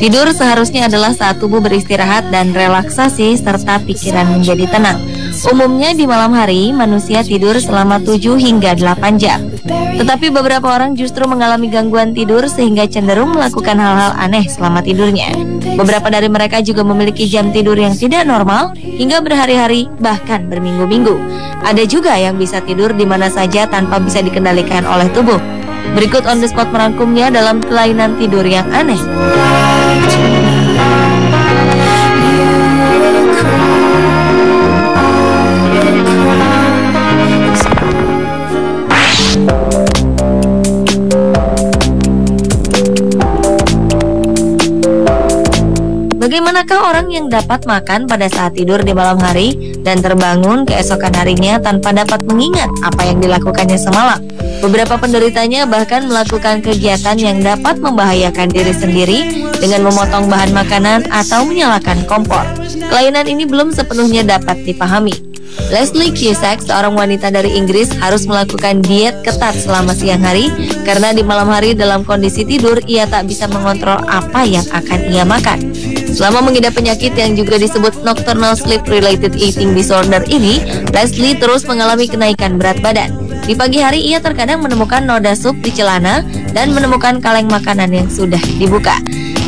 Tidur seharusnya adalah saat tubuh beristirahat dan relaksasi serta pikiran menjadi tenang. Umumnya di malam hari, manusia tidur selama 7 hingga 8 jam. Tetapi beberapa orang justru mengalami gangguan tidur sehingga cenderung melakukan hal-hal aneh selama tidurnya. Beberapa dari mereka juga memiliki jam tidur yang tidak normal hingga berhari-hari bahkan berminggu-minggu. Ada juga yang bisa tidur di mana saja tanpa bisa dikendalikan oleh tubuh. Berikut On The Spot merangkumnya dalam kelainan tidur yang aneh. Bagaimanakah orang yang dapat makan pada saat tidur di malam hari dan terbangun keesokan harinya tanpa dapat mengingat apa yang dilakukannya semalam? Beberapa penderitanya bahkan melakukan kegiatan yang dapat membahayakan diri sendiri dengan memotong bahan makanan atau menyalakan kompor. Kelainan ini belum sepenuhnya dapat dipahami. Leslie Cusack, seorang wanita dari Inggris, harus melakukan diet ketat selama siang hari karena di malam hari dalam kondisi tidur ia tak bisa mengontrol apa yang akan ia makan. Selama mengidap penyakit yang juga disebut Nocturnal Sleep Related Eating Disorder ini, Leslie terus mengalami kenaikan berat badan. Di pagi hari ia terkadang menemukan noda sup di celana dan menemukan kaleng makanan yang sudah dibuka.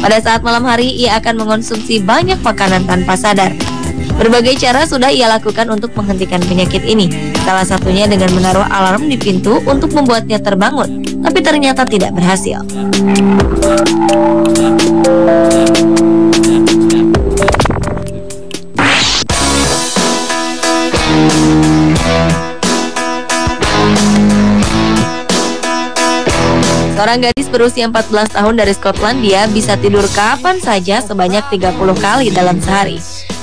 Pada saat malam hari ia akan mengonsumsi banyak makanan tanpa sadar. Berbagai cara sudah ia lakukan untuk menghentikan penyakit ini. Salah satunya dengan menaruh alarm di pintu untuk membuatnya terbangun, tapi ternyata tidak berhasil. Seorang gadis berusia 14 tahun dari Skotlandia bisa tidur kapan saja sebanyak 30 kali dalam sehari.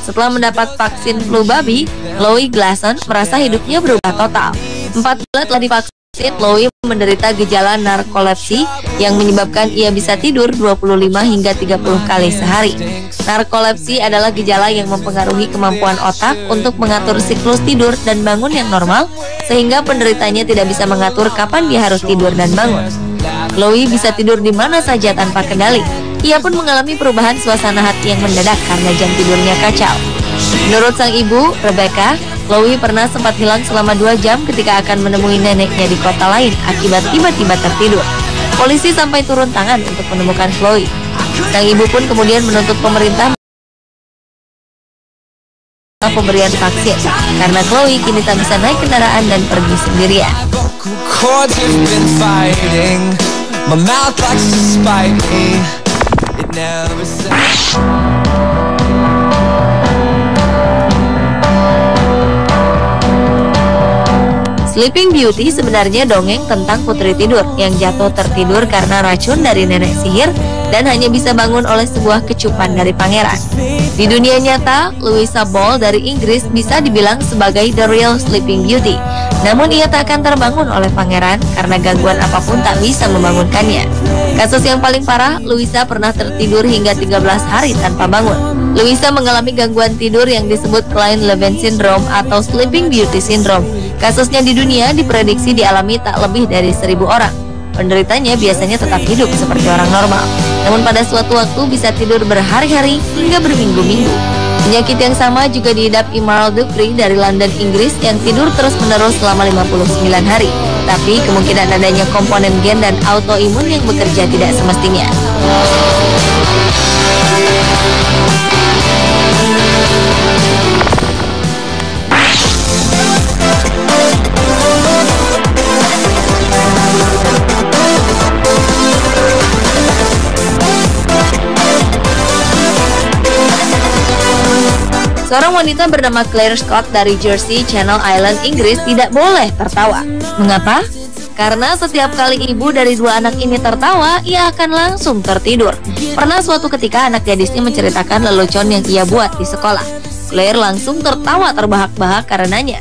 Setelah mendapat vaksin flu babi, Chloe Glasson merasa hidupnya berubah total. 4 bulan telah divaksin, Chloe menderita gejala narkolepsi yang menyebabkan ia bisa tidur 25 hingga 30 kali sehari. Narkolepsi adalah gejala yang mempengaruhi kemampuan otak untuk mengatur siklus tidur dan bangun yang normal, sehingga penderitanya tidak bisa mengatur kapan dia harus tidur dan bangun. Chloe bisa tidur di mana saja tanpa kendali. Ia pun mengalami perubahan suasana hati yang mendadak karena jam tidurnya kacau. Menurut sang ibu, Rebecca, Chloe pernah sempat hilang selama 2 jam ketika akan menemui neneknya di kota lain akibat tiba-tiba tertidur. Polisi sampai turun tangan untuk menemukan Chloe. Sang ibu pun kemudian menuntut pemerintah pemberian vaksin karena Chloe kini tak bisa naik kendaraan dan pergi sendirian. Sleeping Beauty sebenarnya dongeng tentang putri tidur yang jatuh tertidur karena racun dari nenek sihir dan hanya bisa bangun oleh sebuah kecupan dari pangeran. Di dunia nyata, Louisa Ball dari Inggris bisa dibilang sebagai the real Sleeping Beauty. Namun ia tak akan terbangun oleh pangeran karena gangguan apapun tak bisa membangunkannya. Kasus yang paling parah, Louisa pernah tertidur hingga 13 hari tanpa bangun. Louisa mengalami gangguan tidur yang disebut Klein-Levin Syndrome atau Sleeping Beauty Syndrome. Kasusnya di dunia diprediksi dialami tak lebih dari 1.000 orang. Penderitanya biasanya tetap hidup seperti orang normal, namun pada suatu waktu bisa tidur berhari-hari hingga berminggu-minggu. Penyakit yang sama juga diidap Emerald Dupree dari London, Inggris yang tidur terus-menerus selama 59 hari. Tapi kemungkinan adanya komponen gen dan autoimun yang bekerja tidak semestinya. Seorang wanita bernama Claire Scott dari Jersey, Channel Island, Inggris tidak boleh tertawa. Mengapa? Karena setiap kali ibu dari 2 anak ini tertawa, ia akan langsung tertidur. Pernah suatu ketika anak gadisnya menceritakan lelucon yang ia buat di sekolah. Claire langsung tertawa terbahak-bahak karenanya.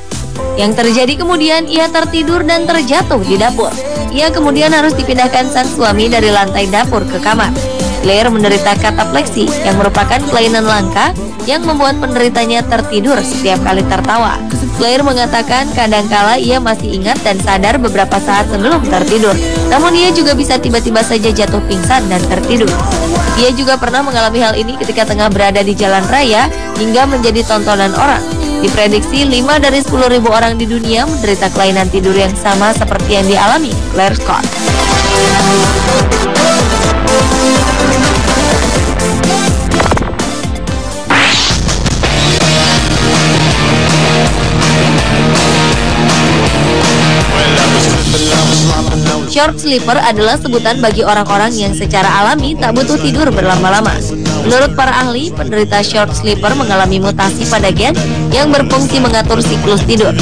Yang terjadi kemudian ia tertidur dan terjatuh di dapur. Ia kemudian harus dipindahkan sang suami dari lantai dapur ke kamar. Claire menderita katapleksi yang merupakan kelainan langka yang membuat penderitanya tertidur setiap kali tertawa. Claire mengatakan kadangkala ia masih ingat dan sadar beberapa saat sebelum tertidur. Namun ia juga bisa tiba-tiba saja jatuh pingsan dan tertidur. Ia juga pernah mengalami hal ini ketika tengah berada di jalan raya hingga menjadi tontonan orang. Diprediksi 5 dari 10.000 orang di dunia menderita kelainan tidur yang sama seperti yang dialami Claire Scott. Short sleeper adalah sebutan bagi orang-orang yang secara alami tak butuh tidur berlama-lama. Menurut para ahli, penderita short sleeper mengalami mutasi pada gen yang berfungsi mengatur siklus tidur.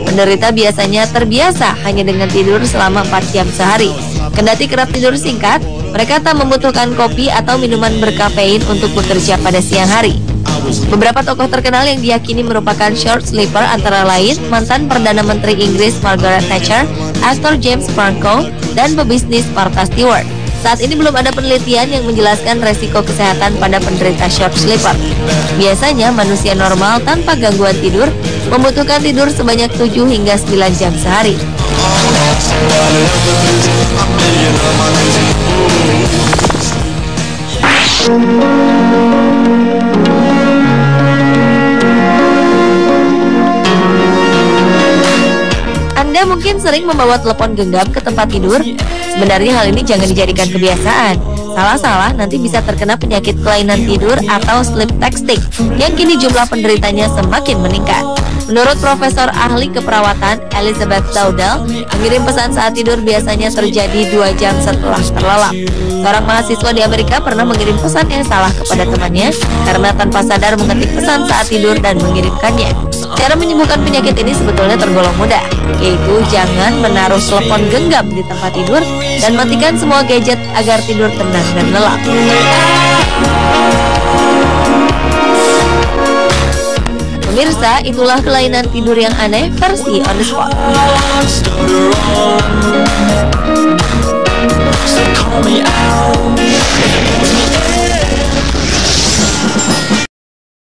Penderita biasanya terbiasa hanya dengan tidur selama 4 jam sehari. Kendati kerap tidur singkat, mereka tak membutuhkan kopi atau minuman berkafein untuk bekerja pada siang hari. Beberapa tokoh terkenal yang diyakini merupakan short sleeper antara lain mantan Perdana Menteri Inggris Margaret Thatcher, aktor James Franco, dan pebisnis Martha Stewart. Saat ini belum ada penelitian yang menjelaskan resiko kesehatan pada penderita short sleeper. Biasanya manusia normal tanpa gangguan tidur membutuhkan tidur sebanyak 7 hingga 9 jam sehari. Anda mungkin sering membawa telepon genggam ke tempat tidur. Sebenarnya hal ini jangan dijadikan kebiasaan. Salah-salah nanti bisa terkena penyakit kelainan tidur atau sleep texting yang kini jumlah penderitanya semakin meningkat. Menurut Profesor Ahli Keperawatan Elizabeth Dowdell, mengirim pesan saat tidur biasanya terjadi 2 jam setelah terlelap. Seorang mahasiswa di Amerika pernah mengirim pesan yang salah kepada temannya karena tanpa sadar mengetik pesan saat tidur dan mengirimkannya. Cara menyembuhkan penyakit ini sebetulnya tergolong mudah, yaitu jangan menaruh telepon genggam di tempat tidur dan matikan semua gadget agar tidur tenang dan lelap. Pemirsa, itulah kelainan tidur yang aneh versi On The Spot.